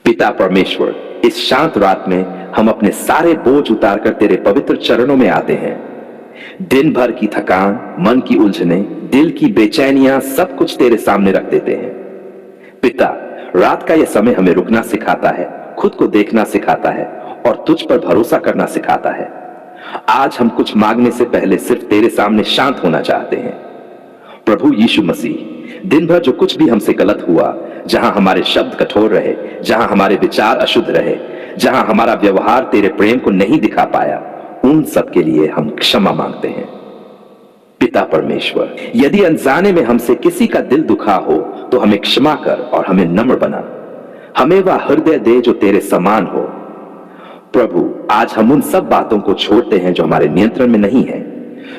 पिता परमेश्वर, इस शांत रात में हम अपने सारे बोझ उतारकर तेरे पवित्र चरणों में आते हैं। दिन भर की थकान, मन की उलझने, दिल की बेचैनियां सब कुछ तेरे सामने रख देते हैं। पिता, रात का यह समय हमें रुकना सिखाता है, खुद को देखना सिखाता है और तुझ पर भरोसा करना सिखाता है। आज हम कुछ मांगने से पहले सिर्फ तेरे सामने शांत होना चाहते हैं। प्रभु यीशु मसीह, दिन भर जो कुछ भी हमसे गलत हुआ, जहां हमारे शब्द कठोर रहे, जहां हमारे विचार अशुद्ध रहे, जहां हमारा व्यवहार तेरे प्रेम को नहीं दिखा पाया, उन सब के लिए हम क्षमा मांगते हैं। पिता परमेश्वर, यदि अनजाने में हमसे किसी का दिल दुखा हो तो हमें क्षमा कर और हमें नम्र बना। हमें वह हृदय दे जो तेरे समान हो। प्रभु, आज हम उन सब बातों को छोड़ते हैं जो हमारे नियंत्रण में नहीं है,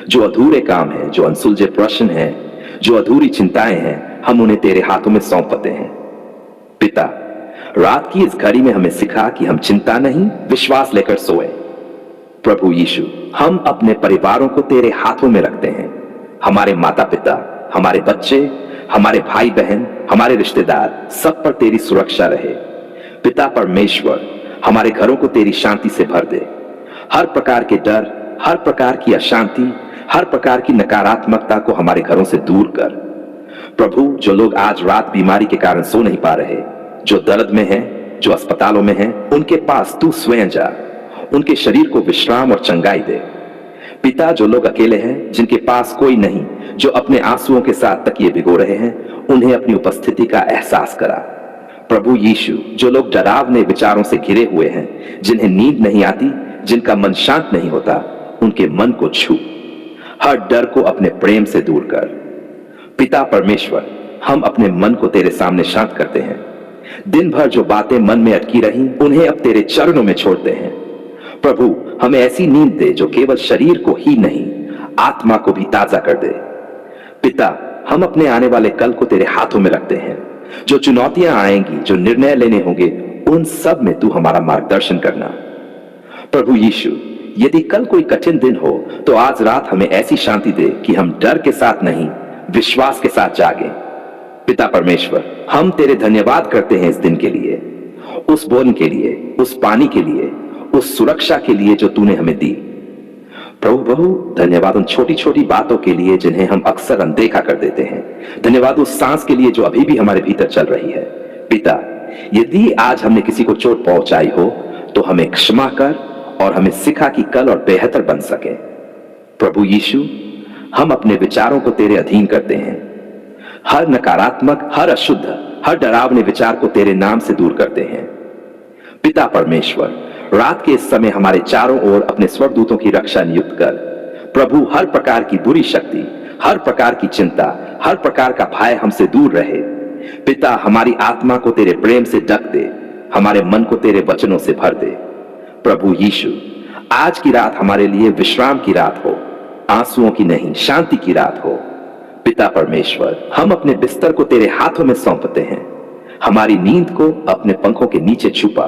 जो अधूरे काम है, जो अनसुलझे प्रश्न है, जो अधूरी चिंताएं हैं, हम उन्हें तेरे हाथों में सौंपते हैं। पिता, रात की इस घड़ी में हमें सिखा कि हम चिंता नहीं, विश्वास लेकर सोए। प्रभु यीशु, हम अपने परिवारों को तेरे हाथों में रखते हैं। हमारे माता पिता, हमारे बच्चे, हमारे भाई बहन, हमारे रिश्तेदार, सब पर तेरी सुरक्षा रहे। पिता परमेश्वर, हमारे घरों को तेरी शांति से भर दे। हर प्रकार के डर, हर प्रकार की अशांति, हर प्रकार की नकारात्मकता को हमारे घरों से दूर कर। प्रभु, जो लोग आज रात बीमारी के कारण सो नहीं पा रहे, जो दर्द में हैं, जो अस्पतालों में हैं, उनके पास तू स्वयं जा, उनके शरीर को विश्राम और चंगाई दे। पिता, जो लोग अकेले हैं, जिनके पास कोई नहीं, जो अपने आंसुओं के साथ तकिए भिगो रहे हैं, उन्हें अपनी उपस्थिति का एहसास करा। प्रभु यीशु, जो लोग डरावने विचारों से घिरे हुए हैं, जिन्हें नींद नहीं आती, जिनका मन शांत नहीं होता, उनके मन को छू, हर डर को अपने प्रेम से दूर कर। पिता परमेश्वर, हम अपने मन को तेरे सामने शांत करते हैं। दिन भर जो बातें मन में अटकी रही, उन्हें अब तेरे चरणों में छोड़ते हैं। प्रभु, हमें ऐसी नींद दे जो केवल शरीर को ही नहीं, आत्मा को भी ताजा कर दे। पिता, हम अपने आने वाले कल को तेरे हाथों में रखते हैं। जो चुनौतियां आएंगी, जो निर्णय लेने होंगे, उन सब में तू हमारा मार्गदर्शन करना। प्रभु यीशु, यदि कल कोई कठिन दिन हो तो आज रात हमें ऐसी शांति दे कि हम डर के साथ नहीं, विश्वास के साथ जागें। पिता परमेश्वर, हम तेरे धन्यवाद करते हैं इस दिन के लिए, उस भोजन के लिए, उस पानी के लिए, उस सुरक्षा के लिए जो तूने हमें दी। प्रभु, धन्यवाद उन छोटी छोटी बातों के लिए जिन्हें हम अक्सर अनदेखा कर देते हैं। धन्यवाद उस सांस के लिए जो अभी भी हमारे भीतर चल रही है। पिता, यदि आज हमने किसी को चोट पहुंचाई हो तो हमें क्षमा कर और हमें सिखा कि कल और बेहतर बन सके। प्रभु यीशु, हम अपने विचारों को तेरे अधीन करते हैं। हर नकारात्मक, हर अशुद्ध, हर डरावने विचार को तेरे नाम से दूर करते हैं। पिता परमेश्वर, रात के इस समय हमारे चारों ओर अपने स्वर्गदूतों की रक्षा नियुक्त कर। प्रभु, हर प्रकार की बुरी शक्ति, हर प्रकार की चिंता, हर प्रकार का भय हमसे दूर रहे। पिता, हमारी आत्मा को तेरे प्रेम से ढक दे, हमारे मन को तेरे वचनों से भर दे। प्रभु यीशु, आज की रात हमारे लिए विश्राम की रात हो, आंसुओं की नहीं, शांति की रात हो। पिता परमेश्वर, हम अपने बिस्तर को तेरे हाथों में सौंपते हैं। हमारी नींद को अपने पंखों के नीचे छुपा।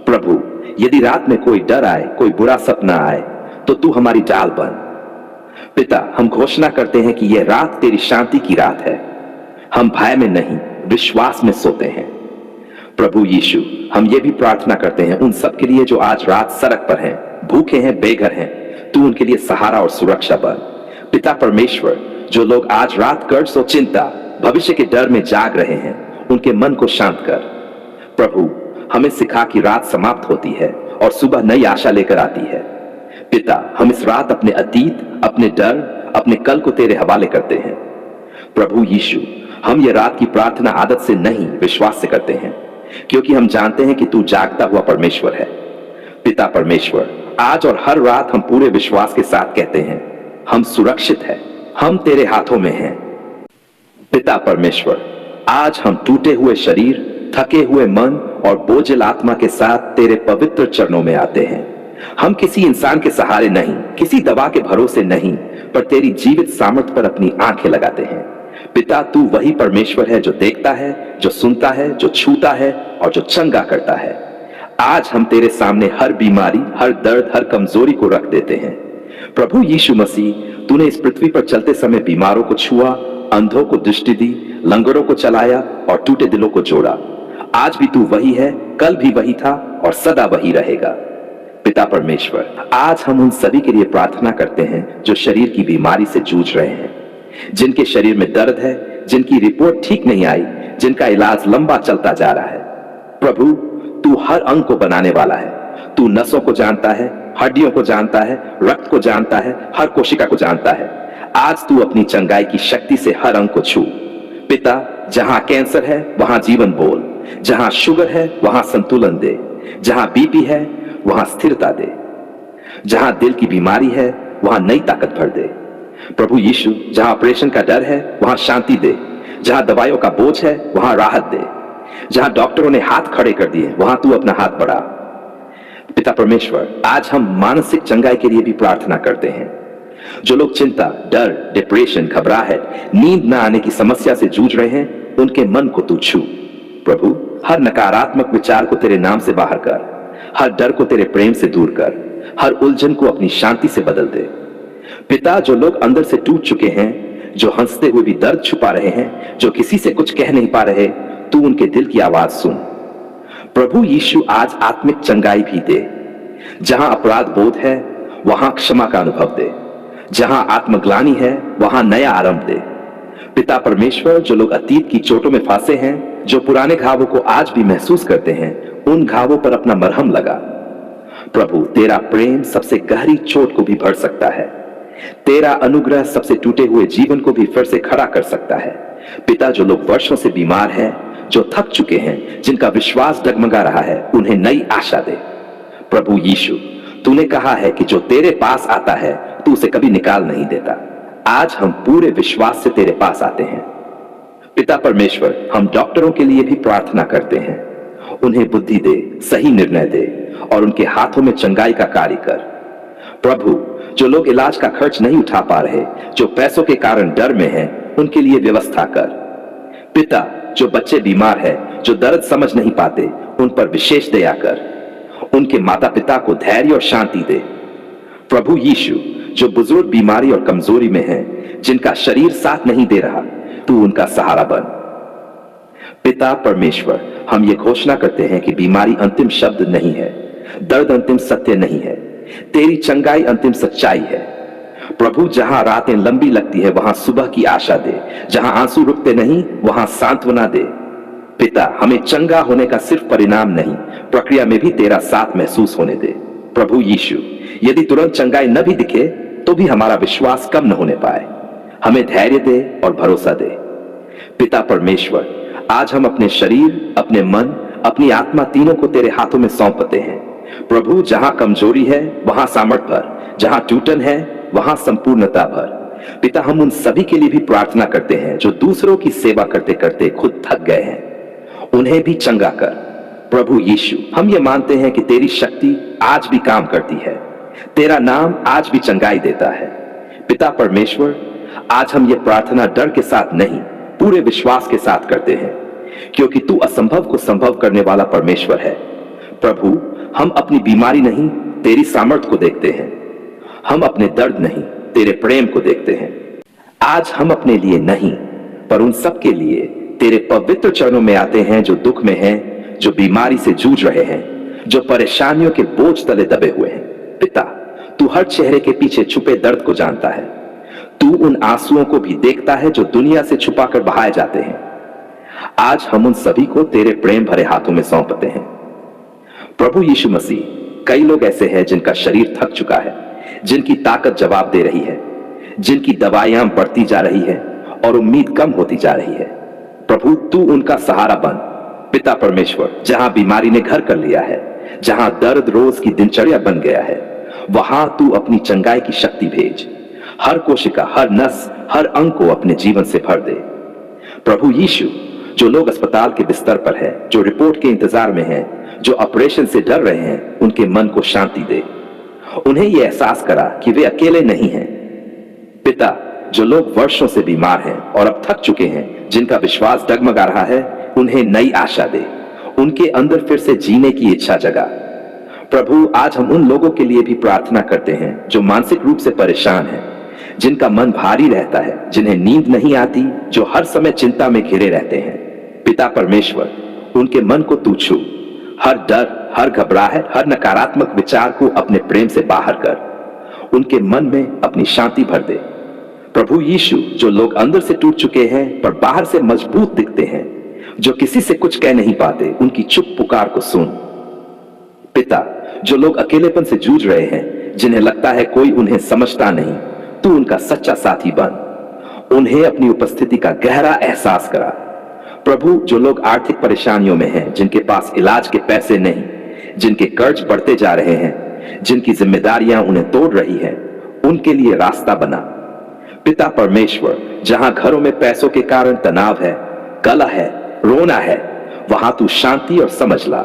प्रभु, यदि रात में कोई डर आए, कोई बुरा सपना आए, तो तू हमारी ढाल बन। पिता, हम घोषणा करते हैं कि यह रात तेरी शांति की रात है। हम भय में नहीं, विश्वास में सोते हैं। प्रभु यीशु, हम ये भी प्रार्थना करते हैं उन सब के लिए जो आज रात सड़क पर हैं, भूखे हैं, बेघर हैं, तू उनके लिए सहारा और सुरक्षा बन। पिता परमेश्वर, जो लोग आज रात कर्ज और चिंता, भविष्य के डर में जाग रहे हैं, उनके मन को शांत कर। प्रभु, हमें सिखा कि रात समाप्त होती है और सुबह नई आशा लेकर आती है। पिता, हम इस रात अपने अतीत, अपने डर, अपने कल को तेरे हवाले करते हैं। प्रभु यीशु, हम ये रात की प्रार्थना आदत से नहीं, विश्वास से करते हैं, क्योंकि हम जानते हैं कि तू जागता हुआ परमेश्वर है। पिता परमेश्वर, आज और हर रात हम पूरे विश्वास के साथ कहते हैं, हम सुरक्षित हैं, हम तेरे हाथों में हैं। पिता परमेश्वर, आज हम टूटे हुए शरीर, थके हुए मन और बोझिल आत्मा के साथ तेरे पवित्र चरणों में आते हैं। हम किसी इंसान के सहारे नहीं, किसी दवा के भरोसे नहीं, पर तेरी जीवित सामर्थ पर अपनी आंखें लगाते हैं। पिता, तू वही परमेश्वर है जो देखता है, जो सुनता है, जो छूता है और जो चंगा करता है। आज हम तेरे सामने हर बीमारी, हर दर्द, हर कमजोरी को रख देते हैं। प्रभु यीशु मसीह, तूने इस पृथ्वी पर चलते समय बीमारों को छुआ, अंधों को दृष्टि दी, लंगड़ों को चलाया और टूटे दिलों को जोड़ा। आज भी तू वही है, कल भी वही था और सदा वही रहेगा। पिता परमेश्वर, आज हम उन सभी के लिए प्रार्थना करते हैं जो शरीर की बीमारी से जूझ रहे हैं, जिनके शरीर में दर्द है, जिनकी रिपोर्ट ठीक नहीं आई, जिनका इलाज लंबा चलता जा रहा है। प्रभु, तू हर अंग को बनाने वाला है। तू नसों को जानता है, हड्डियों को जानता है, रक्त को जानता है, हर कोशिका को जानता है। आज तू अपनी चंगाई की शक्ति से हर अंग को छू। पिता, जहां कैंसर है वहां जीवन बोल, जहां शुगर है वहां संतुलन दे, जहां बीपी है वहां स्थिरता दे, जहां दिल की बीमारी है वहां नई ताकत भर दे। प्रभु यीशु, जहां ऑपरेशन का डर है वहां शांति दे, जहां दवाइयों का बोझ है वहां राहत दे, जहां डॉक्टरों ने हाथ खड़े कर दिए वहां तू अपना हाथ बढ़ा। पिता परमेश्वर, आज हम मानसिक चंगाई के लिए भी प्रार्थना करते हैं। जो लोग चिंता, डर, डिप्रेशन, घबराहट, नींद न आने की समस्या से जूझ रहे हैं, उनके मन को तू छू। प्रभु, हर नकारात्मक विचार को तेरे नाम से बाहर कर, हर डर को तेरे प्रेम से दूर कर, हर उलझन को अपनी शांति से बदल दे। पिता, जो लोग अंदर से टूट चुके हैं, जो हंसते हुए भी दर्द छुपा रहे हैं, जो किसी से कुछ कह नहीं पा रहे, तू उनके दिल की आवाज सुन। प्रभु यीशु, आज आत्मिक चंगाई भी दे। जहां अपराध बोध है वहां क्षमा का अनुभव दे, जहां आत्मग्लानि है वहां नया आरंभ दे। पिता परमेश्वर, जो लोग अतीत की चोटों में फांसे हैं, जो पुराने घावों को आज भी महसूस करते हैं, उन घावों पर अपना मरहम लगा। प्रभु, तेरा प्रेम सबसे गहरी चोट को भी भर सकता है। तेरा अनुग्रह सबसे टूटे हुए जीवन को भी फिर से खड़ा कर सकता है। पिता, जो लोग वर्षों से बीमार हैं, जो थक चुके हैं, जिनका विश्वास डगमगा रहा है, उन्हें नई आशा दे। प्रभु यीशु, तूने कहा है कि जो तेरे पास आता है तू उसे कभी निकाल नहीं देता। आज हम पूरे विश्वास से तेरे पास आते हैं। पिता परमेश्वर, हम डॉक्टरों के लिए भी प्रार्थना करते हैं। उन्हें बुद्धि दे, सही निर्णय दे और उनके हाथों में चंगाई का कार्य कर। प्रभु, जो लोग इलाज का खर्च नहीं उठा पा रहे, जो पैसों के कारण डर में हैं, उनके लिए व्यवस्था कर। पिता, जो बच्चे बीमार हैं, जो दर्द समझ नहीं पाते, उन पर विशेष दया कर। उनके माता पिता को धैर्य और शांति दे। प्रभु यीशु, जो बुजुर्ग बीमारी और कमजोरी में हैं, जिनका शरीर साथ नहीं दे रहा, तू उनका सहारा बन। पिता परमेश्वर, हम ये घोषणा करते हैं कि बीमारी अंतिम शब्द नहीं है, दर्द अंतिम सत्य नहीं है, तेरी चंगाई अंतिम सच्चाई है। प्रभु, जहां रातें लंबी लगती है वहां सुबह की आशा दे, जहां आंसू रुकते नहीं वहां सांत्वना दे। पिता, हमें चंगा होने का सिर्फ परिणाम नहीं, प्रक्रिया में भी तेरा साथ महसूस होने दे। प्रभु यीशु, यदि तुरंत चंगाई न भी दिखे तो भी हमारा विश्वास कम न होने पाए। हमें धैर्य दे और भरोसा दे। पिता परमेश्वर, आज हम अपने शरीर, अपने मन, अपनी आत्मा तीनों को तेरे हाथों में सौंपते हैं। प्रभु, जहां कमजोरी है वहां सामर्थ भर, जहां टूटन है वहां संपूर्णता भर। पिता, हम उन सभी के लिए भी प्रार्थना करते हैं जो दूसरों की सेवा करते करते खुद थक गए हैं, उन्हें भी चंगा कर। प्रभु यीशु, हम ये मानते हैं कि तेरी शक्ति आज भी काम करती है, तेरा नाम आज भी चंगाई देता है। पिता परमेश्वर, आज हम ये प्रार्थना डर के साथ नहीं, पूरे विश्वास के साथ करते हैं, क्योंकि तू असंभव को संभव करने वाला परमेश्वर है। प्रभु, हम अपनी बीमारी नहीं, तेरी सामर्थ को देखते हैं। हम अपने दर्द नहीं, तेरे प्रेम को देखते हैं। आज हम अपने लिए नहीं, पर उन सब के लिए तेरे पवित्र चरणों में आते हैं जो दुख में हैं, जो बीमारी से जूझ रहे हैं, जो परेशानियों के बोझ तले दबे हुए हैं। पिता, तू हर चेहरे के पीछे छुपे दर्द को जानता है। तू उन आंसुओं को भी देखता है जो दुनिया से छुपाकर बहाए जाते हैं। आज हम उन सभी को तेरे प्रेम भरे हाथों में सौंपते हैं। प्रभु यीशु मसीह, कई लोग ऐसे हैं जिनका शरीर थक चुका है, जिनकी ताकत जवाब दे रही है, जिनकी दवाइयां बढ़ती जा रही है और उम्मीद कम होती जा रही है। प्रभु, तू उनका सहारा बन। पिता परमेश्वर, जहां बीमारी ने घर कर लिया है, जहां दर्द रोज की दिनचर्या बन गया है, वहां तू अपनी चंगाई की शक्ति भेज। हर कोशिका, हर नस, हर अंग को अपने जीवन से भर दे। प्रभु यीशु, जो लोग अस्पताल के बिस्तर पर हैं, जो रिपोर्ट के इंतजार में हैं, जो ऑपरेशन से डर रहे हैं, उनके मन को शांति दे। उन्हें यह एहसास करा कि वे अकेले नहीं हैं। पिता, जो लोग वर्षों से बीमार हैं और अब थक चुके हैं, जिनका विश्वास डगमगा रहा है, उन्हें नई आशा दे। उनके अंदर फिर से जीने की इच्छा जगा। प्रभु, आज हम उन लोगों के लिए भी प्रार्थना करते हैं जो मानसिक रूप से परेशान हैं, जिनका मन भारी रहता है, जिन्हें नींद नहीं आती, जो हर समय चिंता में घिरे रहते हैं। पिता परमेश्वर, उनके मन को तू छू। हर डर, हर घबराहट, हर नकारात्मक विचार को अपने प्रेम से बाहर कर। उनके मन में अपनी शांति भर दे। प्रभु यीशु, जो लोग अंदर से टूट चुके हैं पर बाहर से मजबूत दिखते हैं, जो किसी से कुछ कह नहीं पाते, उनकी चुप पुकार को सुन। पिता, जो लोग अकेलेपन से जूझ रहे हैं, जिन्हें लगता है कोई उन्हें समझता नहीं, तू उनका सच्चा साथी बन। उन्हें अपनी उपस्थिति का गहरा एहसास करा। प्रभु, जो लोग आर्थिक परेशानियों में हैं, जिनके पास इलाज के पैसे नहीं, जिनके कर्ज बढ़ते जा रहे हैं, जिनकी जिम्मेदारियां उन्हें तोड़ रही हैं, उनके लिए रास्ता बना। पिता परमेश्वर, जहां घरों में पैसों के कारण तनाव है, कलह है, रोना है, वहां तू शांति और समझ ला।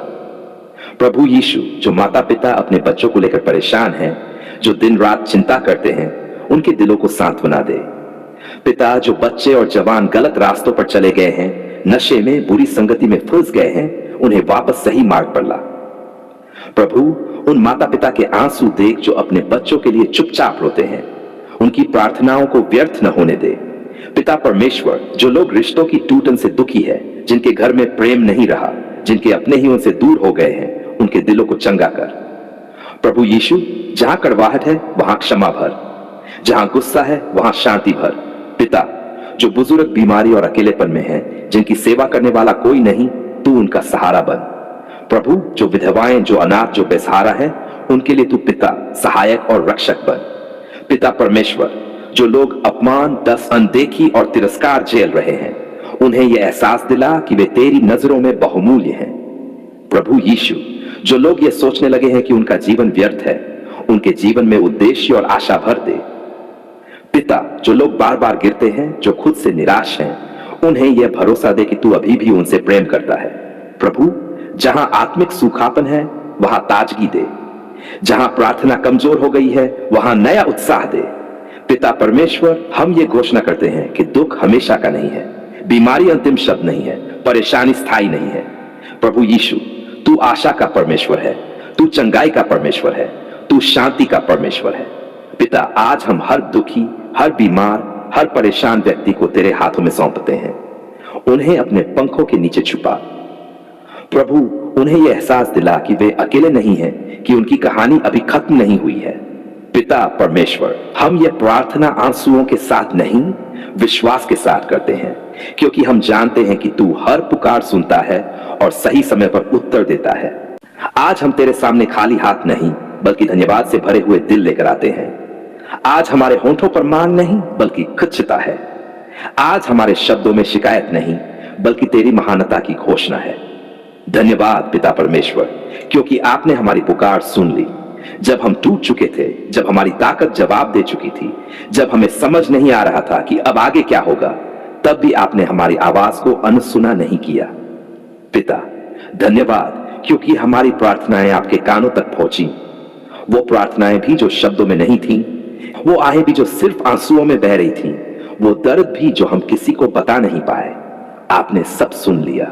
प्रभु यीशु, जो माता पिता अपने बच्चों को लेकर परेशान हैं, जो दिन रात चिंता करते हैं, उनके दिलों को सांत्वना दे। पिता, जो बच्चे और जवान गलत रास्तों पर चले गए हैं, नशे में, बुरी संगति में फंस गए हैं, उन्हें वापस सही मार्ग पर ला। प्रभु, उन माता पिता के आंसू देख जो अपने बच्चों के लिए चुपचाप रोते हैं, उनकी प्रार्थनाओं को व्यर्थ न होने दे। पिता परमेश्वर, जो लोग रिश्तों की टूटन से दुखी है, जिनके घर में प्रेम नहीं रहा, जिनके अपने ही उनसे दूर हो गए हैं, उनके दिलों को चंगा कर। प्रभु यीशु, जहां कड़वाहट है वहां क्षमा भर, जहां गुस्सा है वहां शांति भर। पिता, जो बुजुर्ग बीमारी और अकेलेपन में हैं, जिनकी सेवा करने वाला कोई नहीं, तू उनका सहारा बन। प्रभु, जो विधवाएं, जो अनाथ, जो बेसहारा है, उनके लिए तू पिता, सहायक और रक्षक बन। पिता परमेश्वर, जो लोग अपमान, दस, अनदेखी और तिरस्कार झेल रहे हैं, उन्हें यह एहसास दिला कि वे तेरी नजरों में बहुमूल्य हैं। प्रभु यीशु, जो लोग ये सोचने लगे हैं कि उनका जीवन व्यर्थ है, उनके जीवन में उद्देश्य और आशा भर दे। पिता, जो लोग बार बार गिरते हैं, जो खुद से निराश हैं, उन्हें यह भरोसा दे कि तू अभी भी उनसे प्रेम करता है। प्रभु, जहां आत्मिक सूखापन है वहां ताजगी दे, जहां प्रार्थना कमजोर हो गई है वहां नया उत्साह दे। पिता परमेश्वर, हम ये घोषणा करते हैं कि दुख हमेशा का नहीं है, बीमारी अंतिम शब्द नहीं है, परेशानी स्थायी नहीं है। प्रभु यीशु, तू आशा का परमेश्वर है, तू चंगाई का परमेश्वर है, तू शांति का परमेश्वर है। पिता, आज हम हर दुखी, हर बीमार, हर परेशान व्यक्ति को तेरे हाथों में सौंपते हैं। उन्हें अपने पंखों के नीचे छुपा। प्रभु, उन्हें यह एहसास दिला कि वे अकेले नहीं हैं, कि उनकी कहानी अभी खत्म नहीं हुई है। पिता परमेश्वर, हम ये प्रार्थना आंसुओं के साथ नहीं, विश्वास के साथ करते हैं, क्योंकि हम जानते हैं कि तू हर पुकार सुनता है और सही समय पर उत्तर देता है। आज हम तेरे सामने खाली हाथ नहीं, बल्कि धन्यवाद से भरे हुए दिल लेकर आते हैं। आज हमारे होंठों पर मांग नहीं, बल्कि कृतज्ञता है। आज हमारे शब्दों में शिकायत नहीं, बल्कि तेरी महानता की घोषणा है। धन्यवाद पिता परमेश्वर, क्योंकि आपने हमारी पुकार सुन ली। जब हम टूट चुके थे, जब हमारी ताकत जवाब दे चुकी थी, जब हमें समझ नहीं आ रहा था कि अब आगे क्या होगा, तब भी आपने हमारी आवाज को अनसुना नहीं किया। पिता, धन्यवाद, क्योंकि हमारी प्रार्थनाएं आपके कानों तक पहुंची। वो प्रार्थनाएं भी जो शब्दों में नहीं थीं, वो आहें भी जो सिर्फ आंसुओं में बह रही थीं, वो दर्द भी जो हम किसी को बता नहीं पाए, आपने सब सुन लिया।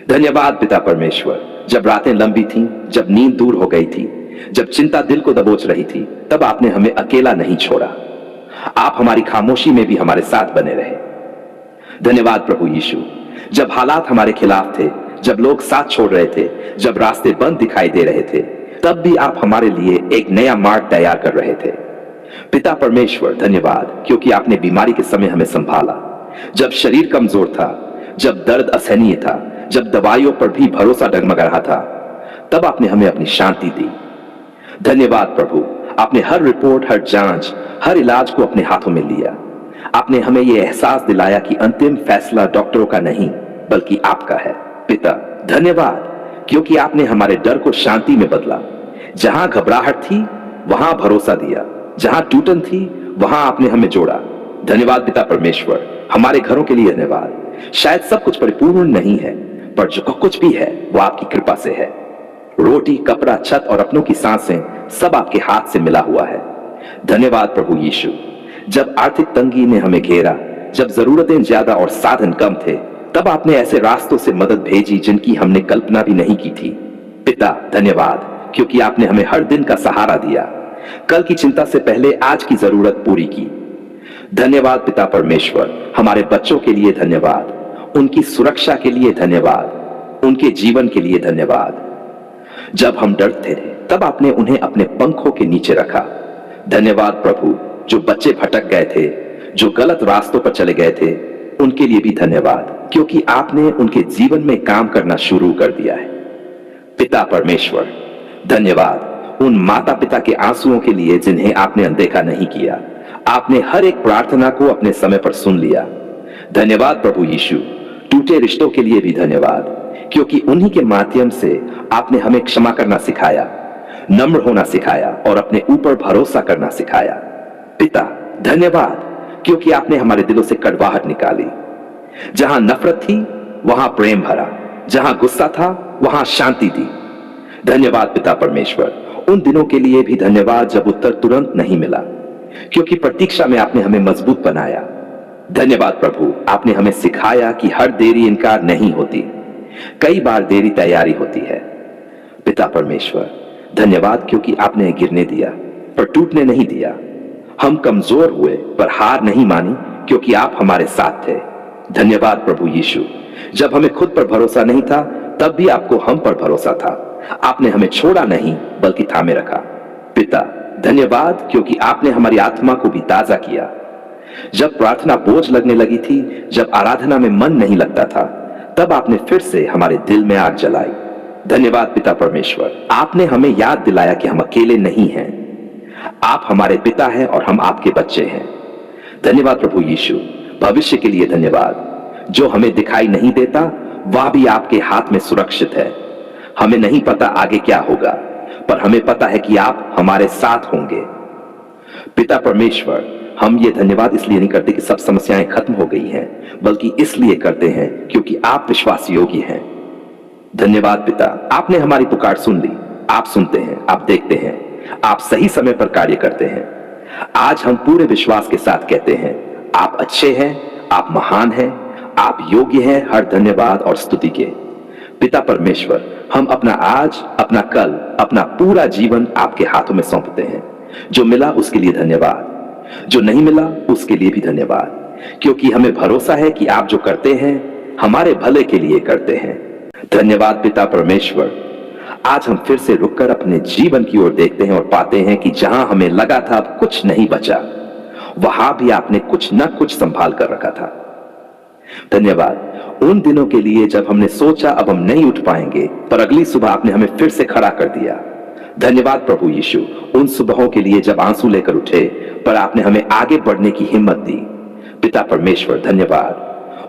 धन्यवाद पिता परमेश्वर, जब रातें लंबी थीं, जब नींद दूर हो गई थी, जब चिंता दिल को दबोच रही थी, तब आपने हमें अकेला नहीं छोड़ा। आप हमारी खामोशी में भी हमारे साथ बने रहे। धन्यवाद प्रभु यीशु, जब हालात हमारे खिलाफ थे, जब लोग साथ छोड़ रहे थे, जब रास्ते बंद दिखाई दे रहे थे, तब भी आप हमारे लिए एक नया मार्ग तैयार कर रहे थे। पिता परमेश्वर, धन्यवाद, क्योंकि आपने बीमारी के समय हमें संभाला। जब शरीर कमजोर था, जब दर्द असहनीय था, जब दवाइयों पर भी भरोसा डगमगा रहा था, तब आपने हमें अपनी शांति दी। धन्यवाद प्रभु, आपने हर रिपोर्ट, हर जांच, हर इलाज को अपने हाथों में लिया। आपने हमें यह एहसास दिलाया कि अंतिम फैसला डॉक्टरों का नहीं, बल्कि आपका है। पिता धन्यवाद, क्योंकि आपने हमारे डर को शांति में बदला। जहां घबराहट थी वहां भरोसा दिया, जहां टूटन थी वहां आपने हमें जोड़ा। धन्यवाद पिता परमेश्वर, हमारे घरों के लिए धन्यवाद। शायद सब कुछ परिपूर्ण नहीं है, पर जो कुछ भी है वो आपकी कृपा से है। रोटी, कपड़ा, छत और अपनों की सांसें सब आपके हाथ से मिला हुआ है। धन्यवाद प्रभु यीशु, जब आर्थिक तंगी ने हमें घेरा, जब जरूरतें ज्यादा और साधन कम थे, तब आपने ऐसे रास्तों से मदद भेजी जिनकी हमने कल्पना भी नहीं की थी। पिता धन्यवाद, क्योंकि आपने हमें हर दिन का सहारा दिया, कल की चिंता से पहले आज की जरूरत पूरी की। धन्यवाद पिता परमेश्वर, हमारे बच्चों के लिए धन्यवाद, उनकी सुरक्षा के लिए धन्यवाद। उनके जीवन के लिए धन्यवाद। जब हम डरते थे तब आपने उन्हें अपने पंखों के नीचे रखा। धन्यवाद प्रभु, जो बच्चे भटक गए थे, जो गलत रास्तों पर चले गए थे, उनके लिए भी धन्यवाद, क्योंकि आपने उनके जीवन में काम करना शुरू कर दिया है। पिता परमेश्वर, धन्यवाद उन माता पिता के आंसुओं के लिए जिन्हें आपने अनदेखा नहीं किया। आपने हर एक प्रार्थना को अपने समय पर सुन लिया। धन्यवाद प्रभु यीशु, टूटे रिश्तों के लिए भी धन्यवाद, क्योंकि उन्हीं के माध्यम से आपने हमें क्षमा करना सिखाया, नम्र होना सिखाया और अपने ऊपर भरोसा करना सिखाया। पिता धन्यवाद, क्योंकि आपने हमारे दिलों से कड़वाहट निकाली। जहां नफरत थी वहां प्रेम भरा, जहां गुस्सा था वहां शांति दी। धन्यवाद पिता परमेश्वर, उन दिनों के लिए भी धन्यवाद जब उत्तर तुरंत नहीं मिला, क्योंकि प्रतीक्षा में आपने हमें मजबूत बनाया। धन्यवाद प्रभु, आपने हमें सिखाया कि हर देरी इनकार नहीं होती, कई बार देरी तैयारी होती है। पिता परमेश्वर धन्यवाद, क्योंकि आपने गिरने दिया पर टूटने नहीं दिया। हम कमजोर हुए पर हार नहीं मानी, क्योंकि आप हमारे साथ थे। धन्यवाद प्रभु यीशु, जब हमें खुद पर भरोसा नहीं था तब भी आपको हम पर भरोसा था। आपने हमें छोड़ा नहीं बल्कि थामे रखा। पिता धन्यवाद, क्योंकि आपने हमारी आत्मा को भी ताजा किया। जब प्रार्थना बोझ लगने लगी थी, जब आराधना में मन नहीं लगता था, तब आपने फिर से हमारे दिल में आग जलाई। धन्यवाद पिता परमेश्वर, आपने हमें याद दिलाया कि हम अकेले नहीं हैं। आप हमारे पिता हैं और हम आपके बच्चे हैं। धन्यवाद प्रभु यीशु, भविष्य के लिए धन्यवाद। जो हमें दिखाई नहीं देता वह भी आपके हाथ में सुरक्षित है। हमें नहीं पता आगे क्या होगा, पर हमें पता है कि आप हमारे साथ होंगे। पिता परमेश्वर, हम ये धन्यवाद इसलिए नहीं करते कि सब समस्याएं खत्म हो गई हैं, बल्कि इसलिए करते हैं क्योंकि आप विश्वास योग्य हैं। धन्यवाद पिता, आपने हमारी पुकार सुन ली। आप सुनते हैं, आप देखते हैं, आप सही समय पर कार्य करते हैं। आज हम पूरे विश्वास के साथ कहते हैं, आप अच्छे हैं, आप महान हैं, आप योग्य हैं हर धन्यवाद और स्तुति के। पिता परमेश्वर, हम अपना आज, अपना कल, अपना पूरा जीवन आपके हाथों में सौंपते हैं। जो मिला उसके लिए धन्यवाद, जो नहीं मिला उसके लिए भी धन्यवाद, क्योंकि हमें भरोसा है कि आप जो करते हैं हमारे भले के लिए करते हैं। धन्यवाद पिता परमेश्वर, आज हम फिर से रुककर अपने जीवन की ओर देखते हैं और पाते हैं कि जहां हमें लगा था अब कुछ नहीं बचा, वहां भी आपने कुछ न कुछ संभाल कर रखा था। धन्यवाद उन दिनों के लिए जब हमने सोचा अब हम नहीं उठ पाएंगे, पर अगली सुबह आपने हमें फिर से खड़ा कर दिया। धन्यवाद प्रभु यीशु, उन सुबहों के लिए जब आंसू लेकर उठे पर आपने हमें आगे बढ़ने की हिम्मत दी। पिता परमेश्वर धन्यवाद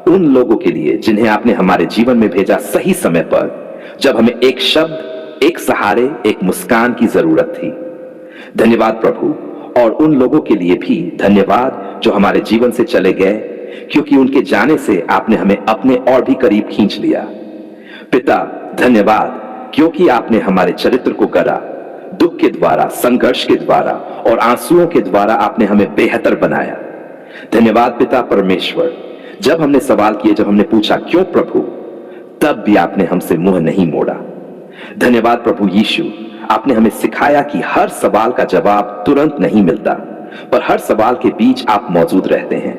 उन लोगों के लिए जिन्हें आपने हमारे जीवन में भेजा सही समय पर, जब हमें एक शब्द, एक सहारे, एक मुस्कान की जरूरत थी। धन्यवाद प्रभु, और उन लोगों के लिए भी धन्यवाद जो हमारे जीवन से चले गए, क्योंकि उनके जाने से आपने हमें अपने और भी करीब खींच लिया। पिता धन्यवाद, क्योंकि आपने हमारे चरित्र को गढ़ा। दुख के द्वारा, संघर्ष के द्वारा और आंसुओं के द्वारा आपने हमें बेहतर बनाया। धन्यवाद पिता परमेश्वर, जब हमने सवाल किए, जब हमने पूछा क्यों प्रभु, तब भी आपने हमसे मुंह नहीं मोड़ा। धन्यवाद प्रभु यीशु, आपने हमें सिखाया कि हर सवाल का जवाब तुरंत नहीं मिलता, पर हर सवाल के बीच आप मौजूद रहते हैं।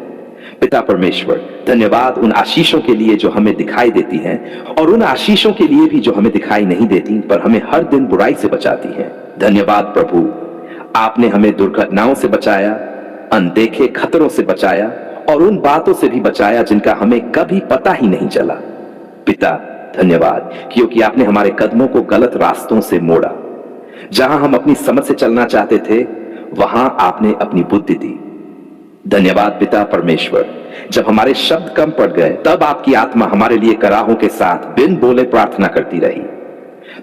पिता परमेश्वर धन्यवाद उन आशीषों के लिए जो हमें दिखाई देती हैं, और उन आशीषों के लिए भी जो हमें दिखाई नहीं देती पर हमें हर दिन बुराई से बचाती हैं। धन्यवाद प्रभु, आपने हमें दुर्घटनाओं से बचाया, अनदेखे खतरों से बचाया और उन बातों से भी बचाया जिनका हमें कभी पता ही नहीं चला। पिता धन्यवाद, क्योंकि आपने हमारे कदमों को गलत रास्तों से मोड़ा। जहां हम अपनी समझ से चलना चाहते थे वहां आपने अपनी बुद्धि दी। धन्यवाद पिता परमेश्वर, जब हमारे शब्द कम पड़ गए तब आपकी आत्मा हमारे लिए कराहों के साथ बिन बोले प्रार्थना करती रही।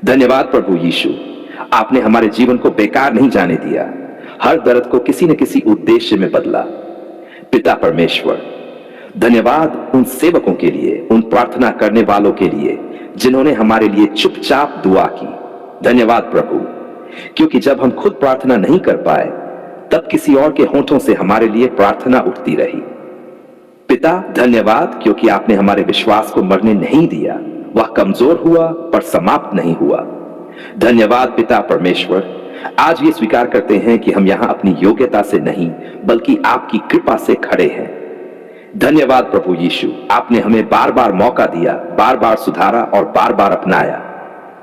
धन्यवाद प्रभु यीशु, आपने हमारे जीवन को बेकार नहीं जाने दिया, हर दर्द को किसी न किसी उद्देश्य में बदला। पिता परमेश्वर धन्यवाद उन सेवकों के लिए, उन प्रार्थना करने वालों के लिए जिन्होंने हमारे लिए चुपचाप दुआ की। धन्यवाद प्रभु, क्योंकि जब हम खुद प्रार्थना नहीं कर पाए तब किसी और के होठों से हमारे लिए प्रार्थना उठती रही। पिता धन्यवाद, क्योंकि आपने हमारे विश्वास को मरने नहीं दिया, वह कमजोर हुआ पर समाप्त नहीं हुआ। धन्यवाद पिता परमेश्वर, आज ये स्वीकार करते हैं कि हम यहां अपनी योग्यता से नहीं बल्कि आपकी कृपा से खड़े हैं। धन्यवाद प्रभु यीशु, आपने हमें बार बार मौका दिया, बार बार सुधारा और बार बार अपनाया।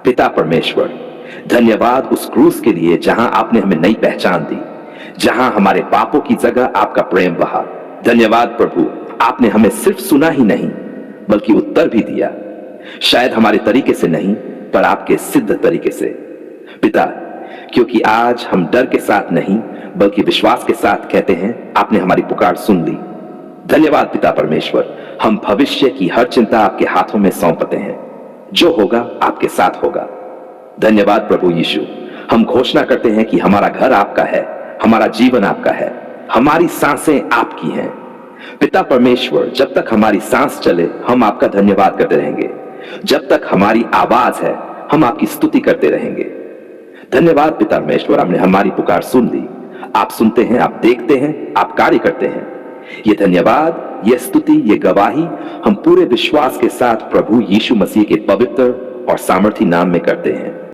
पिता परमेश्वर, धन्यवाद उस क्रूस के लिए जहां आपने हमें नई पहचान दी, जहां हमारे पापों की जगह आपका प्रेम बहा। धन्यवाद प्रभु, आपने हमें सिर्फ सुना ही नहीं बल्कि उत्तर भी दिया, शायद हमारे तरीके से नहीं पर आपके सिद्ध तरीके से। पिता, क्योंकि आज हम डर के साथ नहीं बल्कि विश्वास के साथ कहते हैं, आपने हमारी पुकार सुन ली। धन्यवाद पिता परमेश्वर, हम भविष्य की हर चिंता आपके हाथों में सौंपते हैं, जो होगा आपके साथ होगा। धन्यवाद प्रभु यीशु, हम घोषणा करते हैं कि हमारा घर आपका है, हमारा जीवन आपका है, हमारी सांसें आपकी हैं। पिता परमेश्वर, जब तक हमारी सांस चले हम आपका धन्यवाद करते रहेंगे, जब तक हमारी आवाज है हम आपकी स्तुति करते रहेंगे। धन्यवाद पिता परमेश्वर, आपने हमारी पुकार सुन ली। आप सुनते हैं, आप देखते हैं, आप कार्य करते हैं। ये धन्यवाद, ये स्तुति, ये गवाही हम पूरे विश्वास के साथ प्रभु यीशु मसीह के पवित्र और सामर्थी नाम में करते हैं।